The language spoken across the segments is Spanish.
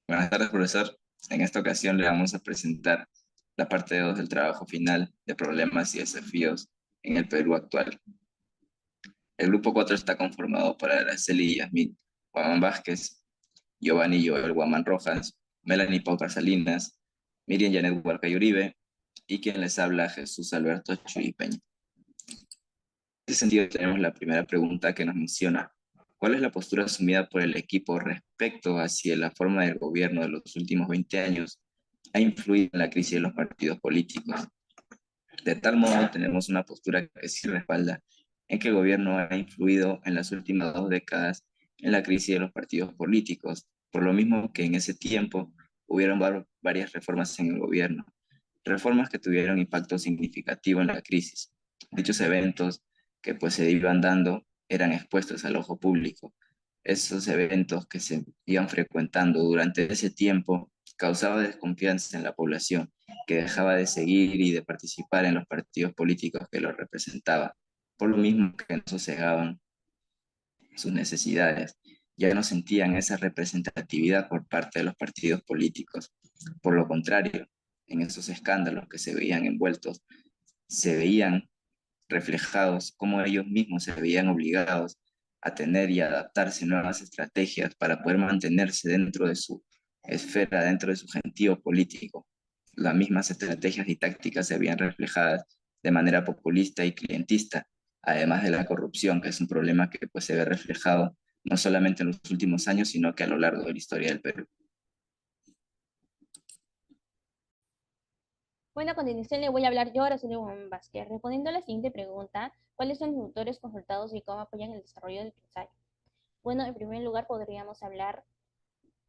Buenas tardes, profesor. En esta ocasión le vamos a presentar la parte 2 del trabajo final de problemas y desafíos en el Perú actual. El grupo 4 está conformado por Araceli Yasmín Guamán Vázquez, Giovanni Joel Guamán Rojas, Melanie Paucar Salinas, Miriam Janet Huarca y Uribe, y quien les habla, Jesús Alberto Chuy Peña. En ese sentido, tenemos la primera pregunta que nos menciona: ¿cuál es la postura asumida por el equipo respecto hacia la forma del gobierno de los últimos 20 años ha influido en la crisis de los partidos políticos? De tal modo, tenemos una postura que sí respalda en que el gobierno ha influido en las últimas 2 décadas en la crisis de los partidos políticos, por lo mismo que en ese tiempo hubieron varias reformas en el gobierno, reformas que tuvieron impacto significativo en la crisis. Dichos eventos que pues se iban dando eran expuestos al ojo público. Esos eventos que se iban frecuentando durante ese tiempo causaba desconfianza en la población, que dejaba de seguir y de participar en los partidos políticos que los representaban, por lo mismo que no sosegaban sus necesidades, ya no sentían esa representatividad por parte de los partidos políticos. Por lo contrario, en esos escándalos que se veían envueltos, se veían reflejados cómo ellos mismos se veían obligados a tener y adaptarse nuevas estrategias para poder mantenerse dentro de su esfera, dentro de su gentío político. Las mismas estrategias y tácticas se veían reflejadas de manera populista y clientista, además de la corrupción, que es un problema que pues, se ve reflejado no solamente en los últimos años, sino que a lo largo de la historia del Perú. Bueno, a continuación le voy a hablar yo, Araceli Vázquez, respondiendo a la siguiente pregunta: ¿cuáles son los autores consultados y cómo apoyan el desarrollo del ensayo? Bueno, en primer lugar podríamos hablar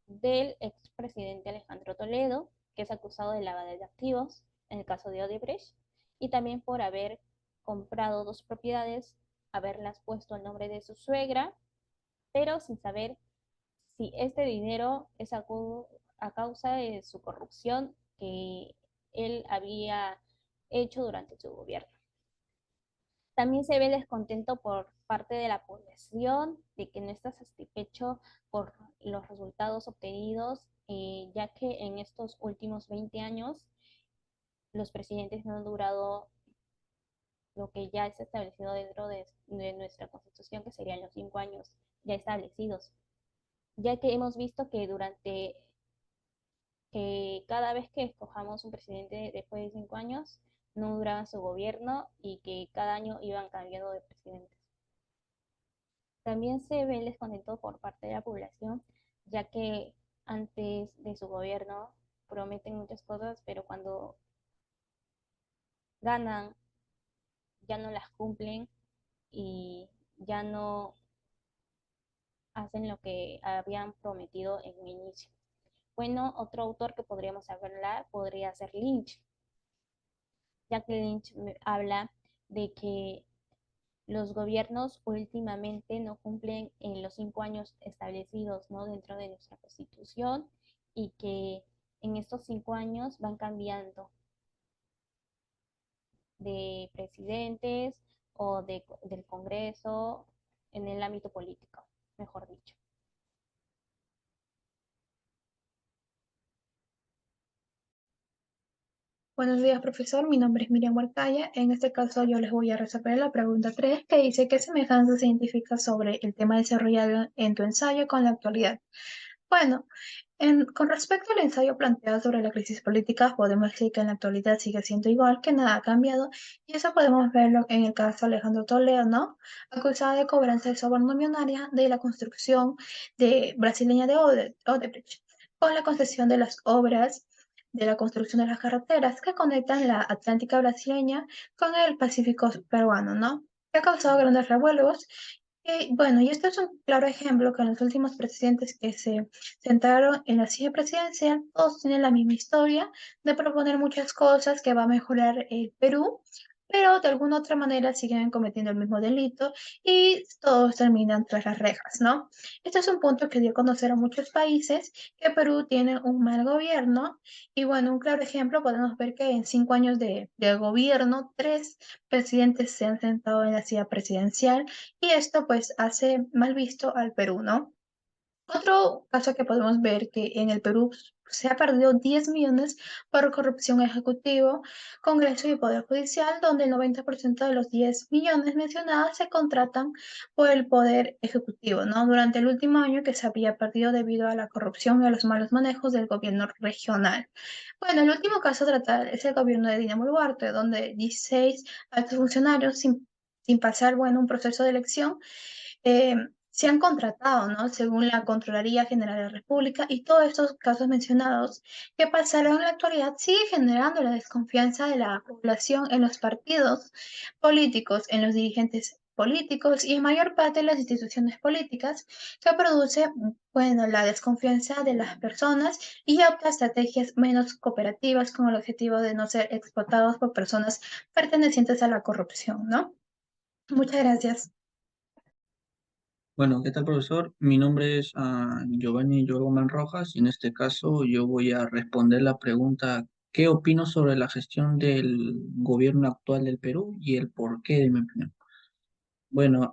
del expresidente Alejandro Toledo, que es acusado de lavado de activos en el caso de Odebrecht, y también por haber comprado dos propiedades, haberlas puesto al nombre de su suegra, pero sin saber si este dinero es a causa de su corrupción que él había hecho durante su gobierno. También se ve descontento por parte de la población, de que no está satisfecho por los resultados obtenidos, ya que en estos últimos 20 años los presidentes no han durado lo que ya está establecido dentro de nuestra constitución, que serían los 5 años ya establecidos, ya que hemos visto que durante que cada vez que escojamos un presidente después de 5 años, no duraba su gobierno y que cada año iban cambiando de presidentes. También se ve el descontento por parte de la población, ya que antes de su gobierno prometen muchas cosas, pero cuando ganan ya no las cumplen y ya no hacen lo que habían prometido en un inicio. Bueno, otro autor que podríamos hablar podría ser Lynch, ya que Lynch habla de que los gobiernos últimamente no cumplen en los 5 años establecidos, ¿no?, dentro de nuestra constitución, y que en estos 5 años van cambiando de presidentes o del Congreso en el ámbito político, mejor dicho. Buenos días, profesor. Mi nombre es Miriam Huarcaya. En este caso, yo les voy a resolver la pregunta 3, que dice: ¿qué semejanza científica sobre el tema desarrollado en tu ensayo con la actualidad? Bueno, con respecto al ensayo planteado sobre la crisis política, podemos decir que en la actualidad sigue siendo igual, que nada ha cambiado, y eso podemos verlo en el caso de Alejandro Toledo, ¿no? Acusado de cobranza de soborno millonaria de la construcción brasileña de Odebrecht, con la concesión de las obras de la construcción de las carreteras que conectan la Atlántica brasileña con el Pacífico peruano, ¿no? Que ha causado grandes revuelos. Y bueno, y este es un claro ejemplo que los últimos presidentes que se sentaron en la silla presidencial, todos tienen la misma historia de proponer muchas cosas que va a mejorar el Perú, pero de alguna otra manera siguen cometiendo el mismo delito y todos terminan tras las rejas, ¿no? Este es un punto que dio a conocer a muchos países que Perú tiene un mal gobierno. Y bueno, un claro ejemplo, podemos ver que en 5 años de gobierno, 3 presidentes se han sentado en la silla presidencial, y esto pues hace mal visto al Perú, ¿no? Otro caso que podemos ver que en el Perú se ha perdido 10 millones por corrupción ejecutivo, Congreso y Poder Judicial, donde el 90% de los 10 millones mencionados se contratan por el Poder Ejecutivo, ¿no? Durante el último año que se había perdido debido a la corrupción y a los malos manejos del gobierno regional. Bueno, el último caso a tratar es el gobierno de Dina Boluarte, donde 16 altos funcionarios sin pasar, bueno, un proceso de elección, eh, se han contratado, ¿no? Según la Contraloría General de la República, y todos estos casos mencionados que pasaron en la actualidad sigue generando la desconfianza de la población en los partidos políticos, en los dirigentes políticos y en mayor parte en las instituciones políticas, que produce, bueno, la desconfianza de las personas y opta estrategias menos cooperativas con el objetivo de no ser explotados por personas pertenecientes a la corrupción, ¿no? Muchas gracias. Bueno, ¿qué tal, profesor? Mi nombre es Giovanni Yorgoman Rojas y en este caso yo voy a responder la pregunta ¿qué opino sobre la gestión del gobierno actual del Perú y el porqué de mi opinión? Bueno,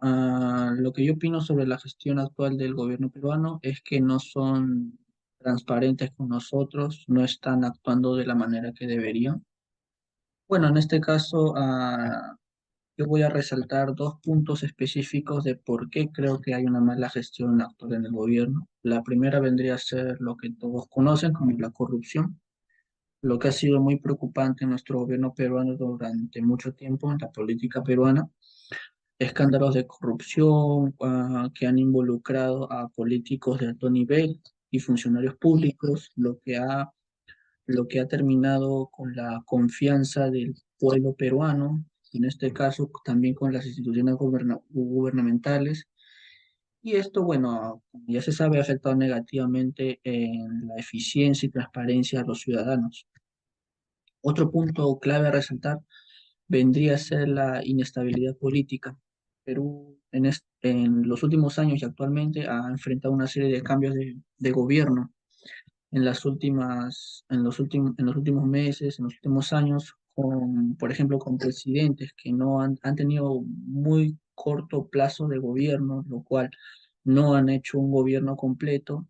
lo que yo opino sobre la gestión actual del gobierno peruano es que no son transparentes con nosotros, no están actuando de la manera que deberían. Bueno, en este caso, yo voy a resaltar dos puntos específicos de por qué creo que hay una mala gestión actual en el gobierno. La primera vendría a ser lo que todos conocen como la corrupción, lo que ha sido muy preocupante en nuestro gobierno peruano durante mucho tiempo en la política peruana. Escándalos de corrupción, que han involucrado a políticos de alto nivel y funcionarios públicos, lo que ha terminado con la confianza del pueblo peruano, en este caso también con las instituciones gubernamentales. Y esto, bueno, como ya se sabe, ha afectado negativamente en la eficiencia y transparencia de los ciudadanos. Otro punto clave a resaltar vendría a ser la inestabilidad política. Perú en los últimos años y actualmente ha enfrentado una serie de cambios de gobierno en los últimos meses, en los últimos años, por ejemplo, con presidentes que no han tenido muy corto plazo de gobierno, lo cual no han hecho un gobierno completo,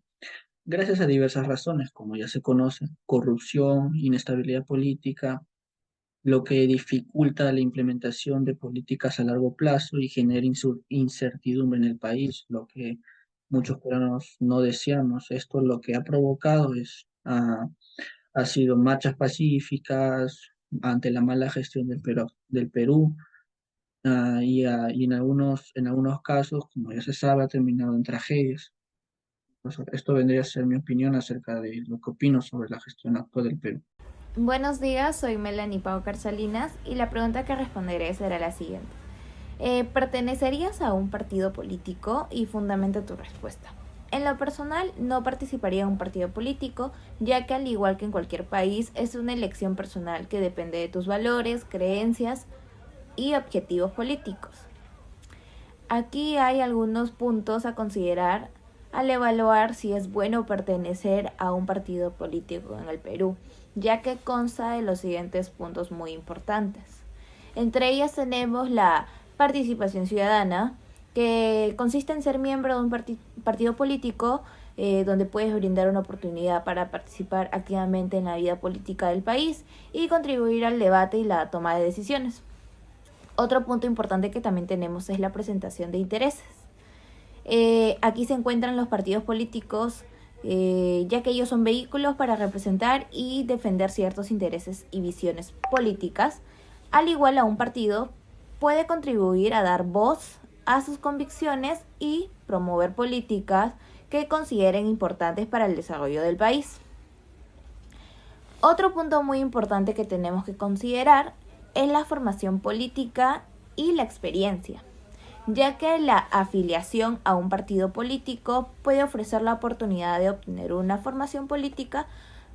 gracias a diversas razones, como ya se conoce, corrupción, inestabilidad política, lo que dificulta la implementación de políticas a largo plazo y genera incertidumbre en el país, lo que muchos peruanos no deseamos. Esto lo que ha provocado ha sido marchas pacíficas ante la mala gestión del Perú, y en algunos casos, como ya se sabe, ha terminado en tragedias. Pues, esto vendría a ser mi opinión acerca de lo que opino sobre la gestión actual del Perú. Buenos días, soy Melanie Pau Salinas y la pregunta que responderé será la siguiente. ¿Pertenecerías a un partido político? Y fundamenta tu respuesta. En lo personal, no participaría en un partido político, ya que al igual que en cualquier país, es una elección personal que depende de tus valores, creencias y objetivos políticos. Aquí hay algunos puntos a considerar al evaluar si es bueno pertenecer a un partido político en el Perú, ya que consta de los siguientes puntos muy importantes. Entre ellas tenemos la participación ciudadana, que consiste en ser miembro de un partido político, donde puedes brindar una oportunidad para participar activamente en la vida política del país y contribuir al debate y la toma de decisiones. Otro punto importante que también tenemos es la presentación de intereses. Aquí se encuentran los partidos políticos, ya que ellos son vehículos para representar y defender ciertos intereses y visiones políticas. Al igual a un partido, puede contribuir a dar voz a sus convicciones y promover políticas que consideren importantes para el desarrollo del país. Otro punto muy importante que tenemos que considerar es la formación política y la experiencia, ya que la afiliación a un partido político puede ofrecer la oportunidad de obtener una formación política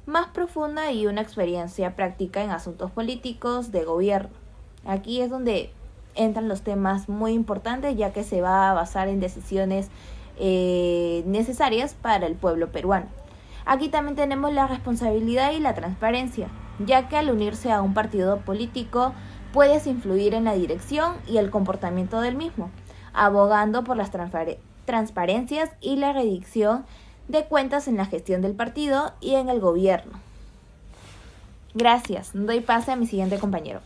más profunda y una experiencia práctica en asuntos políticos de gobierno. Aquí es donde entran los temas muy importantes, ya que se va a basar en decisiones necesarias para el pueblo peruano. Aquí también tenemos la responsabilidad y la transparencia, ya que al unirse a un partido político puedes influir en la dirección y el comportamiento del mismo, abogando por la transparencias y la rendición de cuentas en la gestión del partido y en el gobierno. Gracias. Doy pase a mi siguiente compañero.